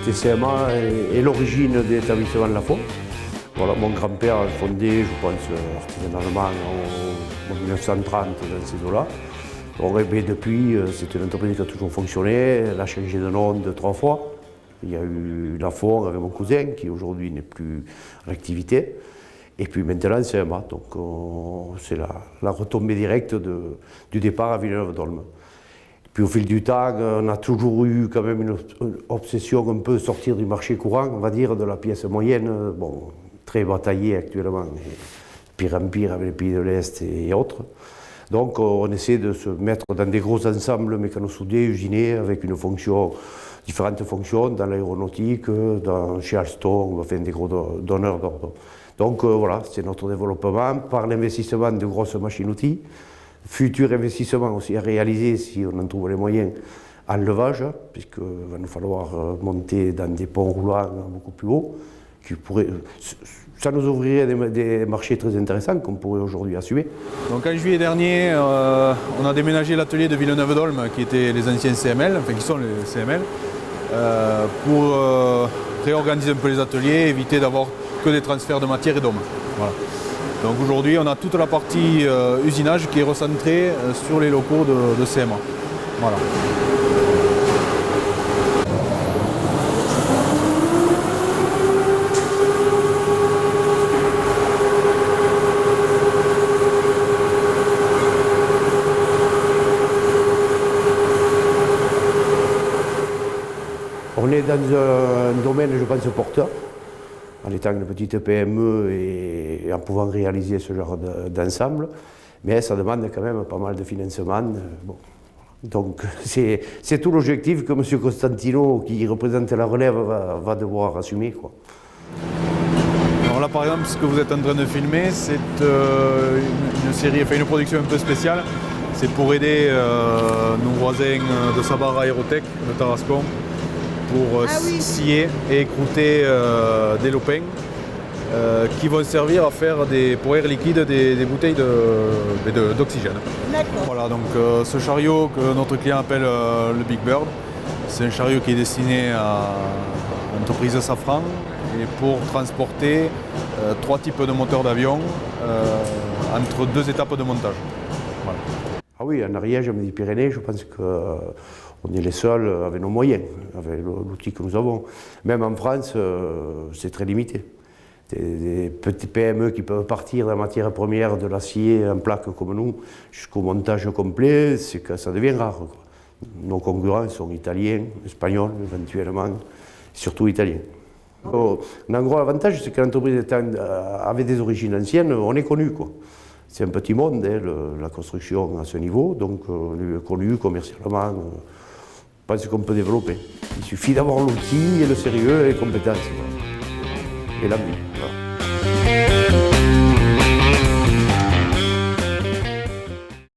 c'était CMA et l'origine de l'établissement de la Faux. Voilà, mon grand-père a fondé, je pense, artisanalement en 1930 dans ces eaux-là. Depuis, c'est une entreprise qui a toujours fonctionné. Elle a changé de nom 2-3 fois. Il y a eu la Faux avec mon cousin, qui aujourd'hui n'est plus en activité. Et puis maintenant, c'est CMA. Donc c'est la retombée directe du départ à Villeneuve-d'Olme. Puis au fil du temps, on a toujours eu quand même une obsession un peu de sortir du marché courant, on va dire, de la pièce moyenne, bon, très bataillée actuellement, et pire en pire avec les pays de l'Est et autres. Donc on essaie de se mettre dans des gros ensembles mécano-soudés, usinés, avec différentes fonctions dans l'aéronautique, chez Alstom, enfin des gros donneurs d'ordre. Donc voilà, c'est notre développement par l'investissement de grosses machines-outils. Futur investissement aussi à réaliser si on en trouve les moyens en levage, puisqu'il va nous falloir monter dans des ponts roulants beaucoup plus hauts. Ça nous ouvrirait des marchés très intéressants qu'on pourrait aujourd'hui assumer. Donc en juillet dernier, on a déménagé l'atelier de Villeneuve-d'Olme, qui étaient les anciens CML, enfin qui sont les CML, pour réorganiser un peu les ateliers, éviter d'avoir que des transferts de matière et d'hommes. Voilà. Donc aujourd'hui, on a toute la partie usinage qui est recentrée sur les locaux de CMA. Voilà. On est dans un domaine, je pense, porteur, en étant une petite PME et en pouvant réaliser ce genre d'ensemble, mais ça demande quand même pas mal de financement. Bon. Donc c'est tout l'objectif que M. Constantino, qui représente la relève, va devoir assumer, quoi. Alors là par exemple, ce que vous êtes en train de filmer, c'est une série, enfin une production un peu spéciale. C'est pour aider nos voisins de Sabara Aérotech, de Tarascon, pour scier et écrouter des lopins qui vont servir à faire pour air liquide des bouteilles d'oxygène. Voilà, donc ce chariot que notre client appelle le Big Bird, c'est un chariot qui est destiné à l'entreprise Safran et pour transporter 3 types de moteurs d'avion entre 2 étapes de montage. Voilà. Ah oui, en Ariège, en Midi-Pyrénées, je pense qu'on est les seuls avec nos moyens, avec l'outil que nous avons. Même en France, c'est très limité. Des petits PME qui peuvent partir de la matière première, de l'acier en plaque comme nous, jusqu'au montage complet, c'est que ça devient rare, quoi. Nos concurrents sont italiens, espagnols éventuellement, surtout italiens. Un gros avantage, c'est que l'entreprise avait des origines anciennes, on est connu, quoi. C'est un petit monde, hein, la construction à ce niveau, donc on est connu commercialement. Je pense qu'on peut développer. Il suffit d'avoir l'outil et le sérieux et les compétences. Et l'envie. Voilà.